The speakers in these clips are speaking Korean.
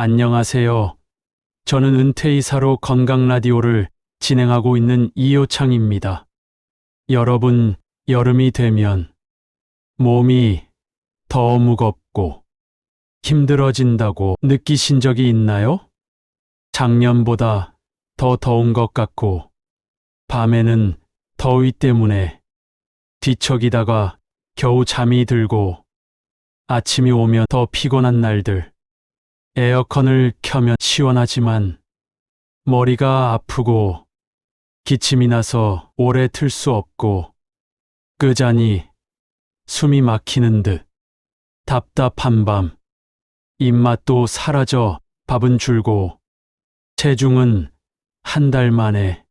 안녕하세요. 저는 은퇴이사로 건강라디오를 진행하고 있는 이효창입니다. 여러분, 여름이 되면 몸이 더 무겁고 힘들어진다고 느끼신 적이 있나요? 작년보다 더 더운 것 같고, 밤에는 더위 때문에 뒤척이다가 겨우 잠이 들고, 아침이 오면 더 피곤한 날들. 에어컨을 켜면 시원하지만 머리가 아프고 기침이 나서 오래 틀 수 없고 끄자니 숨이 막히는 듯 답답한 밤. 입맛도 사라져 밥은 줄고 체중은 한 달 만에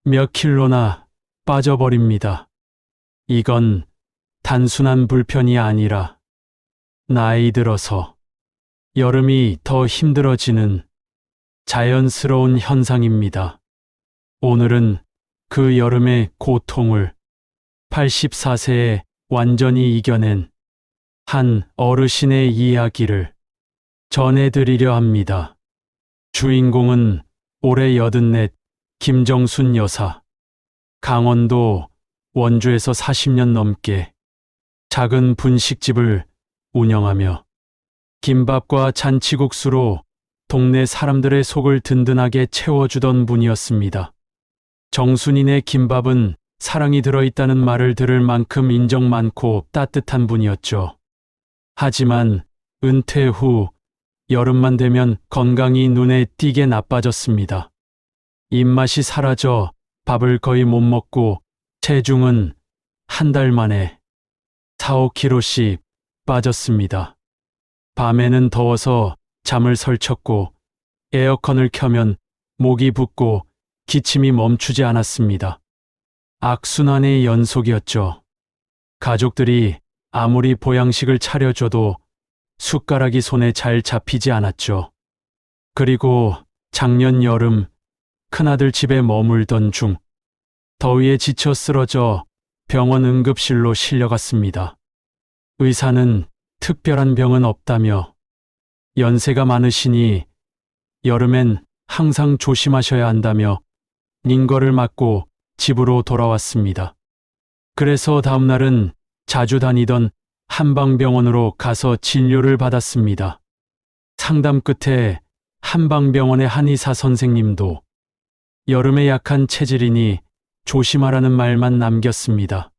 몇 킬로나 빠져버립니다. 이건 단순한 불편이 아니라 나이 들어서 여름이 더 힘들어지는 자연스러운 현상입니다. 오늘은 그 여름의 고통을 84세에 완전히 이겨낸 한 어르신의 이야기를 전해드리려 합니다. 주인공은 올해 84 김정순 여사. 강원도 원주에서 40년 넘게 작은 분식집을 운영하며 김밥과 잔치국수로 동네 사람들의 속을 든든하게 채워주던 분이었습니다. 정순이네 김밥은 사랑이 들어있다는 말을 들을 만큼 인정 많고 따뜻한 분이었죠. 하지만 은퇴 후 여름만 되면 건강이 눈에 띄게 나빠졌습니다. 입맛이 사라져 밥을 거의 못 먹고 체중은 한 달 만에 4, 5kg씩 빠졌습니다. 밤에는 더워서 잠을 설쳤고 에어컨을 켜면 목이 붓고 기침이 멈추지 않았습니다. 악순환의 연속이었죠. 가족들이 아무리 보양식을 차려줘도 숟가락이 손에 잘 잡히지 않았죠. 그리고 작년 여름 큰아들 집에 머물던 중 더위에 지쳐 쓰러져 병원 응급실로 실려갔습니다. 의사는 특별한 병은 없다며 연세가 많으시니 여름엔 항상 조심하셔야 한다며 링거를 맞고 집으로 돌아왔습니다. 그래서 다음 날은 자주 다니던 한방병원으로 가서 진료를 받았습니다. 상담 끝에 한방병원의 한의사 선생님도 여름에 약한 체질이니 조심하라는 말만 남겼습니다.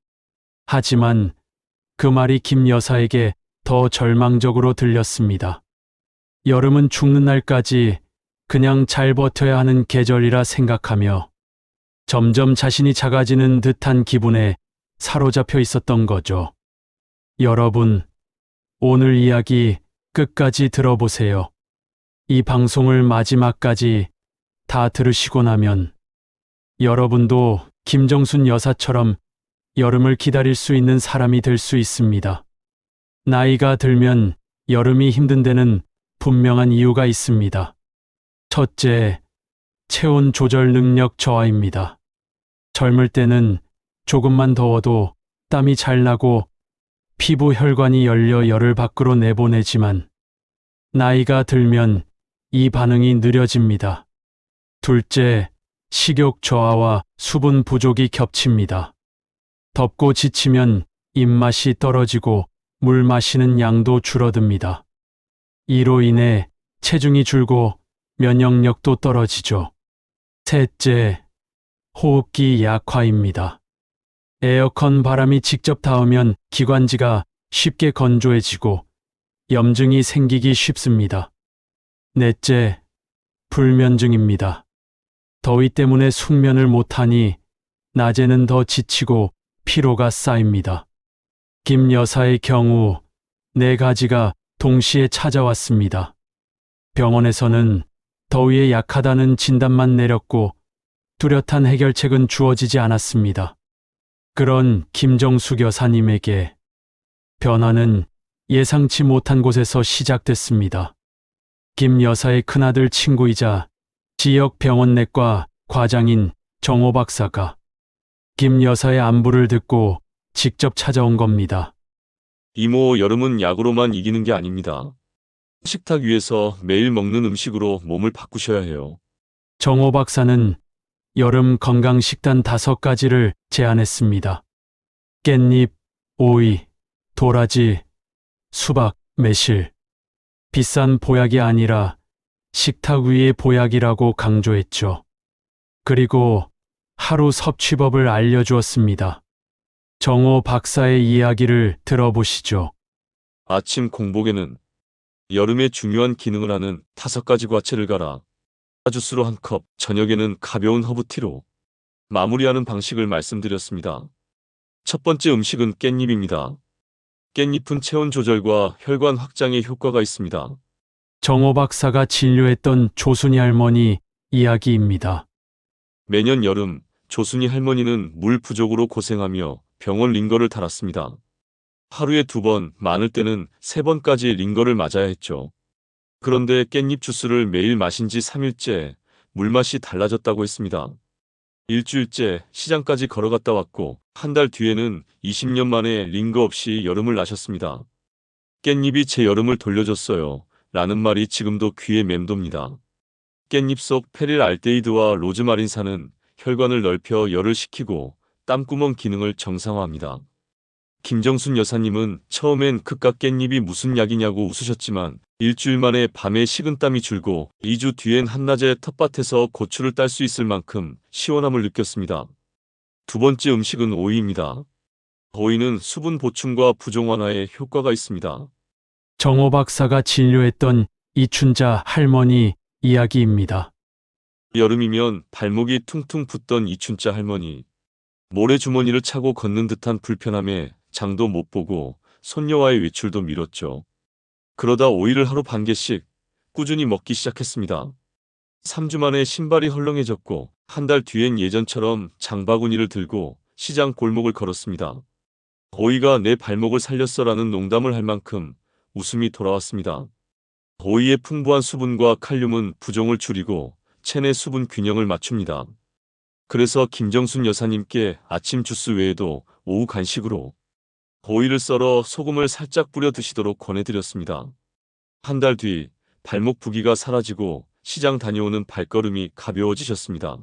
하지만 그 말이 김 여사에게 더 절망적으로 들렸습니다. 여름은 죽는 날까지 그냥 잘 버텨야 하는 계절이라 생각하며 점점 자신이 작아지는 듯한 기분에 사로잡혀 있었던 거죠. 여러분, 오늘 이야기 끝까지 들어보세요. 이 방송을 마지막까지 다 들으시고 나면 여러분도 김정순 여사처럼 여름을 기다릴 수 있는 사람이 될 수 있습니다. 나이가 들면 여름이 힘든 데는 분명한 이유가 있습니다. 첫째, 체온 조절 능력 저하입니다. 젊을 때는 조금만 더워도 땀이 잘 나고 피부 혈관이 열려 열을 밖으로 내보내지만 나이가 들면 이 반응이 느려집니다. 둘째, 식욕 저하와 수분 부족이 겹칩니다. 덥고 지치면 입맛이 떨어지고 물 마시는 양도 줄어듭니다. 이로 인해 체중이 줄고 면역력도 떨어지죠. 셋째, 호흡기 약화입니다. 에어컨 바람이 직접 닿으면 기관지가 쉽게 건조해지고 염증이 생기기 쉽습니다. 넷째, 불면증입니다. 더위 때문에 숙면을 못하니 낮에는 더 지치고 피로가 쌓입니다. 김 여사의 경우 4가지가 동시에 찾아왔습니다. 병원에서는 더위에 약하다는 진단만 내렸고 뚜렷한 해결책은 주어지지 않았습니다. 그런 김정숙 여사님에게 변화는 예상치 못한 곳에서 시작됐습니다. 김 여사의 큰아들 친구이자 지역 병원 내과 과장인 정호 박사가 김 여사의 안부를 듣고 직접 찾아온 겁니다. 이모, 여름은 약으로만 이기는 게 아닙니다. 식탁 위에서 매일 먹는 음식으로 몸을 바꾸셔야 해요. 정호 박사는 여름 건강 식단 5가지를 제안했습니다. 깻잎, 오이, 도라지, 수박, 매실. 비싼 보약이 아니라 식탁 위의 보약이라고 강조했죠. 그리고 하루 섭취법을 알려주었습니다. 정호 박사의 이야기를 들어보시죠. 아침 공복에는 여름에 중요한 기능을 하는 5가지 과채를 갈아 주스로 1컵, 저녁에는 가벼운 허브티로 마무리하는 방식을 말씀드렸습니다. 첫 번째 음식은 깻잎입니다. 깻잎은 체온 조절과 혈관 확장에 효과가 있습니다. 정호 박사가 진료했던 조순이 할머니 이야기입니다. 매년 여름 조순이 할머니는 물 부족으로 고생하며 병원 링거를 달았습니다. 하루에 2번, 많을 때는 3번까지 링거를 맞아야 했죠. 그런데 깻잎 주스를 매일 마신 지 3일째 물맛이 달라졌다고 했습니다. 일주일째 시장까지 걸어갔다 왔고 한 달 뒤에는 20년 만에 링거 없이 여름을 나셨습니다. 깻잎이 제 여름을 돌려줬어요. 라는 말이 지금도 귀에 맴돕니다. 깻잎 속 페릴 알데히드와 로즈마린산은 혈관을 넓혀 열을 식히고 땀구멍 기능을 정상화합니다. 김정순 여사님은 처음엔 그깟 깻잎이 무슨 약이냐고 웃으셨지만 일주일 만에 밤에 식은땀이 줄고 2주 뒤엔 한낮에 텃밭에서 고추를 딸 수 있을 만큼 시원함을 느꼈습니다. 두 번째 음식은 오이입니다. 오이는 수분 보충과 부종 완화에 효과가 있습니다. 정호 박사가 진료했던 이춘자 할머니 이야기입니다. 여름이면 발목이 퉁퉁 붓던 이춘자 할머니. 모래주머니를 차고 걷는 듯한 불편함에 장도 못 보고 손녀와의 외출도 미뤘죠. 그러다 오이를 하루 반 개씩 꾸준히 먹기 시작했습니다. 3주 만에 신발이 헐렁해졌고 한 달 뒤엔 예전처럼 장바구니를 들고 시장 골목을 걸었습니다. 오이가 내 발목을 살렸어라는 농담을 할 만큼 웃음이 돌아왔습니다. 오이의 풍부한 수분과 칼륨은 부종을 줄이고 체내 수분 균형을 맞춥니다. 그래서 김정순 여사님께 아침 주스 외에도 오후 간식으로 오이를 썰어 소금을 살짝 뿌려 드시도록 권해드렸습니다. 한 달 뒤 발목 부기가 사라지고 시장 다녀오는 발걸음이 가벼워지셨습니다.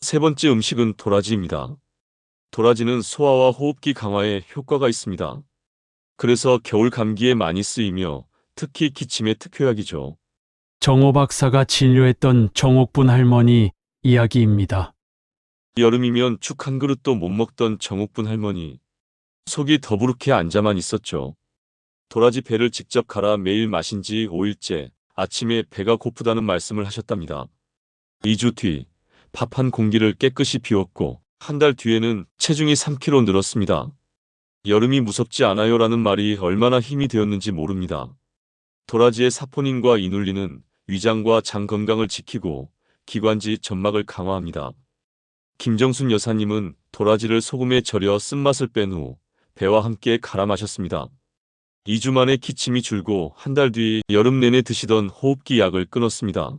세 번째 음식은 도라지입니다. 도라지는 소화와 호흡기 강화에 효과가 있습니다. 그래서 겨울 감기에 많이 쓰이며 특히 기침의 특효약이죠. 정호 박사가 진료했던 정옥분 할머니 이야기입니다. 여름이면 죽 한 그릇도 못 먹던 정옥분 할머니. 속이 더부룩해 앉아만 있었죠. 도라지 배를 직접 갈아 매일 마신 지 5일째 아침에 배가 고프다는 말씀을 하셨답니다. 2주 뒤 밥 한 공기를 깨끗이 비웠고 한 달 뒤에는 체중이 3kg 늘었습니다. 여름이 무섭지 않아요 라는 말이 얼마나 힘이 되었는지 모릅니다. 도라지의 사포닌과 이눌린은 위장과 장 건강을 지키고 기관지 점막을 강화합니다. 김정순 여사님은 도라지를 소금에 절여 쓴맛을 뺀 후 배와 함께 갈아 마셨습니다. 2주 만에 기침이 줄고 한 달 뒤 여름 내내 드시던 호흡기 약을 끊었습니다.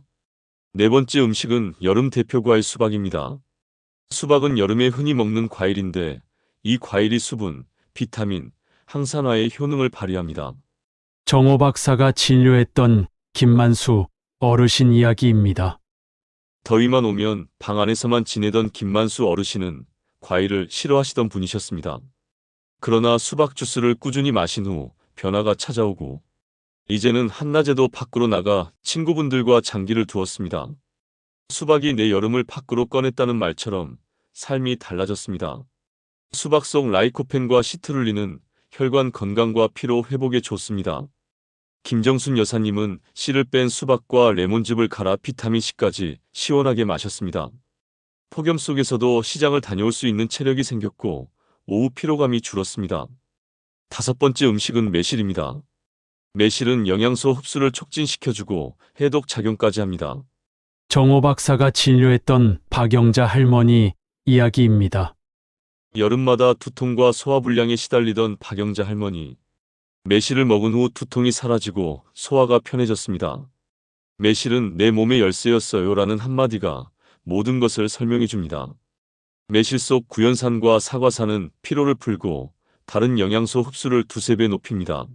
네 번째 음식은 여름 대표 과일 수박입니다. 수박은 여름에 흔히 먹는 과일인데 이 과일이 수분, 비타민, 항산화의 효능을 발휘합니다. 정호 박사가 진료했던 김만수 어르신 이야기입니다. 더위만 오면 방 안에서만 지내던 김만수 어르신은 과일을 싫어하시던 분이셨습니다. 그러나 수박 주스를 꾸준히 마신 후 변화가 찾아오고 이제는 한낮에도 밖으로 나가 친구분들과 장기를 두었습니다. 수박이 내 여름을 밖으로 꺼냈다는 말처럼 삶이 달라졌습니다. 수박 속 라이코펜과 시트룰린은 혈관 건강과 피로 회복에 좋습니다. 김정순 여사님은 씨를 뺀 수박과 레몬즙을 갈아 비타민C까지 시원하게 마셨습니다. 폭염 속에서도 시장을 다녀올 수 있는 체력이 생겼고 오후 피로감이 줄었습니다. 다섯 번째 음식은 매실입니다. 매실은 영양소 흡수를 촉진시켜주고 해독 작용까지 합니다. 정호 박사가 진료했던 박영자 할머니 이야기입니다. 여름마다 두통과 소화불량에 시달리던 박영자 할머니. 매실을 먹은 후 두통이 사라지고 소화가 편해졌습니다. 매실은 내 몸의 열쇠였어요 라는 한마디가 모든 것을 설명해 줍니다. 매실 속 구연산과 사과산은 피로를 풀고 다른 영양소 흡수를 2~3배 높입니다.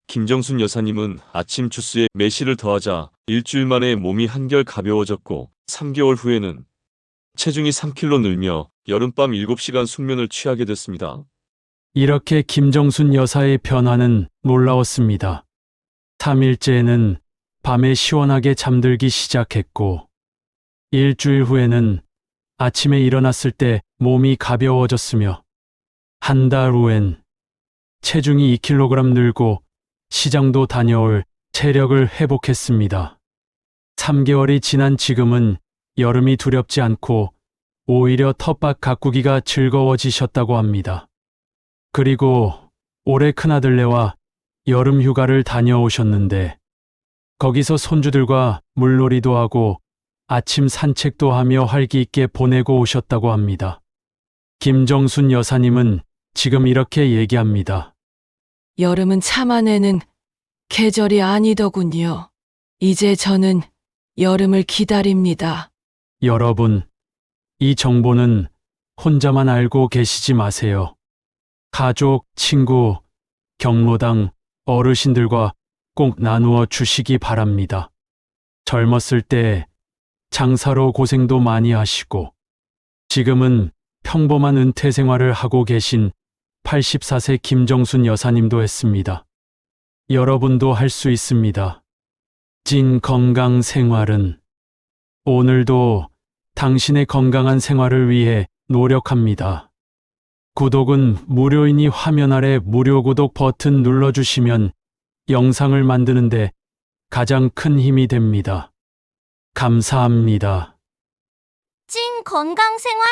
김정순 여사님은 아침 주스에 매실을 더하자 일주일 만에 몸이 한결 가벼워졌고 3개월 후에는 체중이 3kg 늘며 여름밤 7시간 숙면을 취하게 됐습니다. 이렇게 김정순 여사의 변화는 놀라웠습니다. 3일째에는 밤에 시원하게 잠들기 시작했고, 일주일 후에는 아침에 일어났을 때 몸이 가벼워졌으며, 한 달 후엔 체중이 2kg 늘고 시장도 다녀올 체력을 회복했습니다. 3개월이 지난 지금은 여름이 두렵지 않고 오히려 텃밭 가꾸기가 즐거워지셨다고 합니다. 그리고 올해 큰아들네와 여름 휴가를 다녀오셨는데 거기서 손주들과 물놀이도 하고 아침 산책도 하며 활기 있게 보내고 오셨다고 합니다. 김정순 여사님은 지금 이렇게 얘기합니다. 여름은 참아내는 계절이 아니더군요. 이제 저는 여름을 기다립니다. 여러분, 이 정보는 혼자만 알고 계시지 마세요. 가족, 친구, 경로당, 어르신들과 꼭 나누어 주시기 바랍니다. 젊었을 때 장사로 고생도 많이 하시고 지금은 평범한 은퇴 생활을 하고 계신 84세 김정순 여사님도 했습니다. 여러분도 할 수 있습니다. 찐 건강 생활은 오늘도 당신의 건강한 생활을 위해 노력합니다. 구독은 무료이니 화면 아래 무료 구독 버튼 눌러주시면 영상을 만드는데 가장 큰 힘이 됩니다. 감사합니다. 찐 건강 생활